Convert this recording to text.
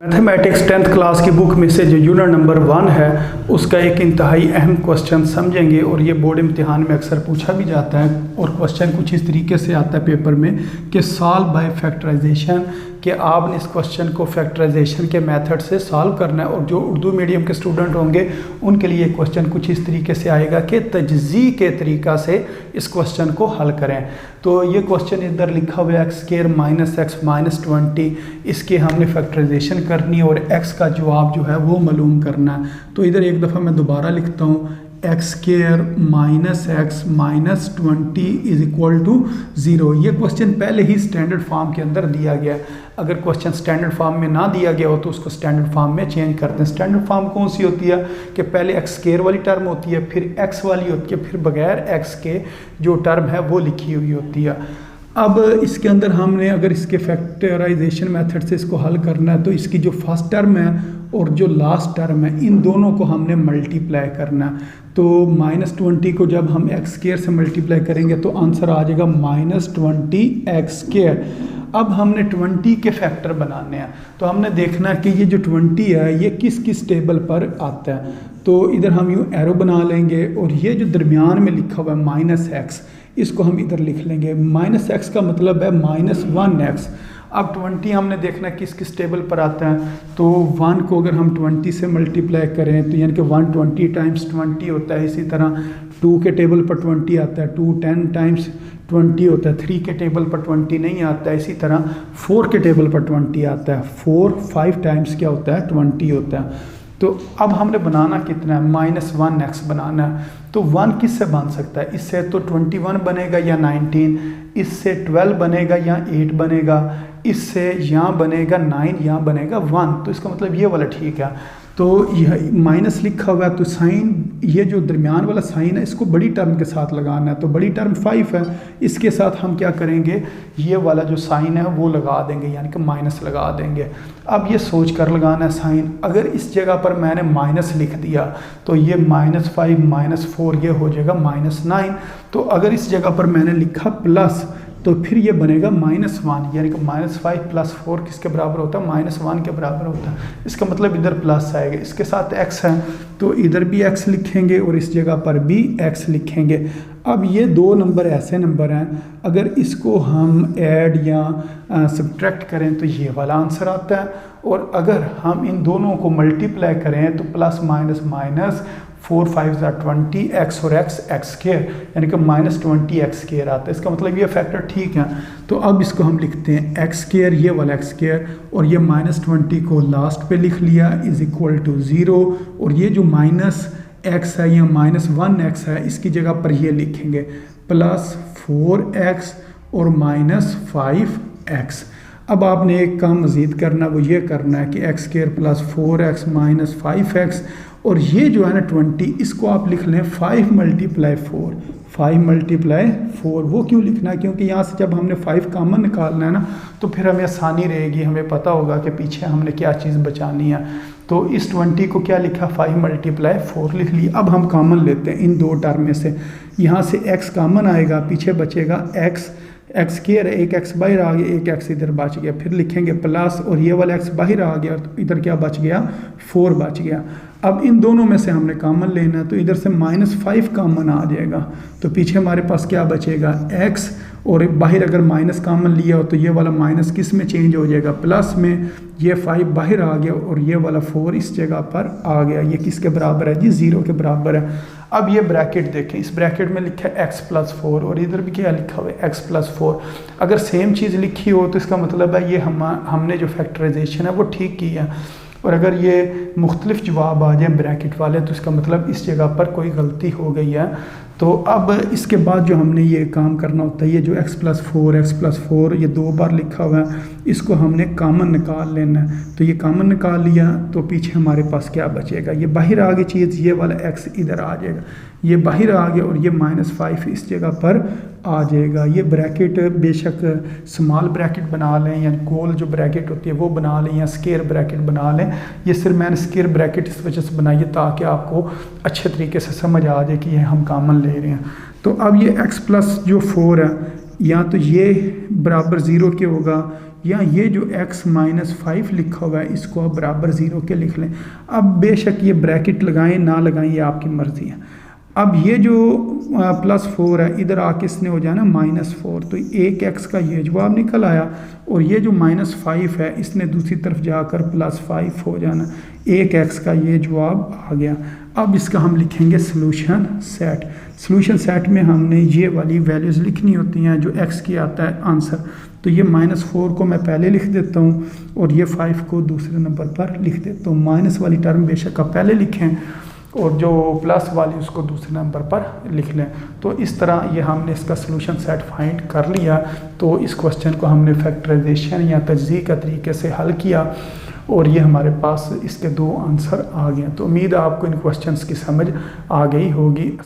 Mathematics 10th class की book में से जो यूनिट नंबर 1 है उसका एक इंतहाई अहम क्वेश्चन समझेंगे और ये बोर्ड इम्तिहान में अक्सर पूछा भी जाता है और क्वेश्चन कुछ इस तरीके से आता है पेपर में कि सॉल्व बाय फैक्टराइजेशन, कि आपने इस क्वेश्चन को फैक्टराइजेशन के मेथड से सॉल्व करना है। और जो उर्दू मीडियम के स्टूडेंट होंगे उनके लिए क्वेश्चन कुछ इस तरीके से आएगा कि तजज़ी के तरीक़ा से इस क्वेश्चन को हल करें। तो ये क्वेश्चन इधर लिखा हुआ है x square minus x minus 20, इसके हमने फैक्टराइजेशन करनी है और एक्स का जवाब जो है वो मालूम करना है। तो इधर एक दफ़ा मैं दोबारा लिखता हूँ, x square minus x minus 20 is equal to 0। ये क्वेश्चन पहले ही स्टैंडर्ड फॉर्म के अंदर दिया गया है। अगर क्वेश्चन स्टैंडर्ड फॉर्म में ना दिया गया हो तो उसको स्टैंडर्ड फॉर्म में चेंज करते हैं। स्टैंडर्ड फॉर्म कौन सी होती है कि पहले एक्स स्क्वायर वाली टर्म होती है, फिर एक्स वाली होती है, फिर बगैर एक्स के जो टर्म है वो लिखी हुई होती है। अब इसके अंदर हमने अगर इसके फैक्टराइजेशन मेथड से इसको हल करना है तो इसकी जो फर्स्ट टर्म है और जो लास्ट टर्म है इन दोनों को हमने मल्टीप्लाई करना है। तो माइनस 20 को जब हम एक्स स्क्वायर से मल्टीप्लाई करेंगे तो आंसर आ जाएगा माइनस 20 एक्स स्क्वायर। अब हमने 20 के फैक्टर बनाने हैं तो हमने देखना है कि ये जो 20 है ये किस किस टेबल पर आता है। तो इधर हम यूँ एरो बना लेंगे और ये जो दरमियान में लिखा हुआ है माइनस एक्स, इसको हम इधर लिख लेंगे। माइनस एक्स का मतलब है माइनस 1x। अब 20 हमने देखना किस किस टेबल पर आता है। तो 1 को अगर हम 20 से मल्टीप्लाई करें तो यानी कि 120 टाइम्स 20 होता है। इसी तरह 2 के टेबल पर 20 आता है, 2 10 टाइम्स 20 होता है। 3 के टेबल पर 20 नहीं आता है। इसी तरह 4 के टेबल पर 20 आता है। 4 5 टाइम्स क्या होता है 20 होता है। तो अब हमने बनाना कितना है, माइनस 1x बनाना है। तो 1 किससे बन सकता है, इससे तो 21 बनेगा या 19, इससे 12 बनेगा या 8 बनेगा, इससे यहाँ बनेगा 9, यहाँ बनेगा 1। तो इसका मतलब ये वाला ठीक है। तो यह माइनस लिखा हुआ है तो साइन, ये जो दरमियान वाला साइन है इसको बड़ी टर्म के साथ लगाना है। तो बड़ी टर्म 5 है, इसके साथ हम क्या करेंगे, ये वाला जो साइन है वो लगा देंगे, यानी कि माइनस लगा देंगे। अब ये सोच कर लगाना है साइन। अगर इस जगह पर मैंने माइनस लिख दिया तो ये माइनस 5 माइनस 4 ये हो जाएगा माइनस 9। तो अगर इस जगह पर मैंने लिखा प्लस तो फिर ये बनेगा माइनस 1, यानी कि माइनस 5 प्लस 4 किसके बराबर होता है, माइनस 1 के बराबर होता है। इसका मतलब इधर प्लस आएगा, इसके साथ x है तो इधर भी x लिखेंगे और इस जगह पर भी x लिखेंगे। अब ये दो नंबर ऐसे नंबर हैं, अगर इसको हम ऐड या सब्ट्रैक्ट करें तो ये वाला आंसर आता है। और अगर हम इन दोनों को मल्टीप्लाई करें तो प्लस माइनस माइनस 4 5 20 x और x स्क्वायर, यानी कि माइनस 20 x स्क्वायर आता है। इसका मतलब ये फैक्टर ठीक है। तो अब इसको हम लिखते हैं x स्क्वायर, ये वाला x स्क्वायर, और ये माइनस 20 को लास्ट पे लिख लिया इज इक्वल टू 0। और ये जो माइनस x है या माइनस 1x है इसकी जगह पर ये लिखेंगे प्लस 4x और माइनस 5x। अब आपने एक काम मज़ीद करना, वो ये करना है कि x square plus 4x minus 5x, और ये जो है ना 20, इसको आप लिख लें 5 मल्टीप्लाई 4, 5 मल्टीप्लाई 4। वो क्यों लिखना है, क्योंकि यहाँ से जब हमने 5 कॉमन निकालना है ना तो फिर हमें आसानी रहेगी, हमें पता होगा कि पीछे हमने क्या चीज़ बचानी है। तो इस 20 को क्या लिखा, 5 मल्टीप्लाई 4 लिख लिया। अब हम कॉमन लेते हैं इन दो टर्म में से, यहाँ से x कॉमन आएगा, पीछे बचेगा x स्क्वायर, एक x बाहर आ गया, एक x इधर बच गया, फिर लिखेंगे प्लस, और ये वाला x बाहर आ गया तो इधर क्या बच गया, 4 बच गया। अब इन दोनों में से हमने कॉमन लेना है तो इधर से माइनस 5 कॉमन आ जाएगा, तो पीछे हमारे पास क्या बचेगा x, और बाहर अगर माइनस कॉमन लिया हो तो ये वाला माइनस किस में चेंज हो जाएगा, प्लस में। ये 5 बाहर आ गया और ये वाला 4 इस जगह पर आ गया। ये किसके बराबर है जी, 0 के बराबर है। अब ये ब्रैकेट देखें, इस ब्रैकेट में लिखा है x प्लस 4 और इधर भी क्या लिखा हुआ है x प्लस 4। अगर सेम चीज़ लिखी हो तो इसका मतलब है ये हमने जो फैक्टराइजेशन है वो ठीक की है। और अगर ये मुख्तलिफ जवाब आ जाए ब्रैकेट वाले तो इसका मतलब इस जगह पर कोई गलती हो गई है। तो अब इसके बाद जो हमने ये काम करना होता है, ये जो x प्लस 4 ये 2 बार लिखा हुआ है, इसको हमने कॉमन निकाल लेना है। तो ये कॉमन निकाल लिया तो पीछे हमारे पास क्या बचेगा, ये बाहर आ गई चीज़, ये वाला x इधर आ जाएगा, ये बाहर आ गया और ये माइनस 5 इस जगह पर आ जाएगा। ये ब्रैकेट बेशक स्मॉल ब्रैकेट बना लें या गोल जो ब्रैकेट होती है वो बना लें या स्क्वायर ब्रैकेट बना लें। ये सिर्फ मैंने स्क्वायर ब्रैकेट इस वजह से बनाई है ताकि आपको अच्छे तरीके से समझ आ जाए कि ये हम कॉमन ले रहे हैं। तो अब ये x प्लस जो 4 है, या तो ये बराबर 0 के होगा या ये जो x -5 लिखा हुआ है इसको आप बराबर 0 के लिख लें। अब बेशक ये ब्रैकेट लगाएं ना लगाएं ये आपकी मर्ज़ी है। अब ये जो +4 है इधर आके इसने हो जाना -4, तो 1x का ये जवाब निकल आया। और ये जो -5 है इसने दूसरी तरफ जाकर +5 हो जाना, 1x का ये जवाब आ गया। अब इसका हम लिखेंगे सॉल्यूशन सेट। सॉल्यूशन सेट में हमने ये वाली वैल्यूज़ लिखनी होती हैं जो x की आता है आंसर। तो ये -4 को मैं पहले लिख देता हूँ और ये 5 को दूसरे नंबर पर लिख देता हूँ। माइनस वाली टर्म बेशक आप पहले लिखें और जो प्लस वाली उसको दूसरे नंबर पर लिख लें। तो इस तरह ये हमने इसका सॉल्यूशन सेट फाइंड कर लिया। तो इस क्वेश्चन को हमने फैक्टराइजेशन या तजज़ीह का तरीके से हल किया और ये हमारे पास इसके 2 आंसर आ गए। तो उम्मीद है आपको इन क्वेश्चंस की समझ आ गई होगी।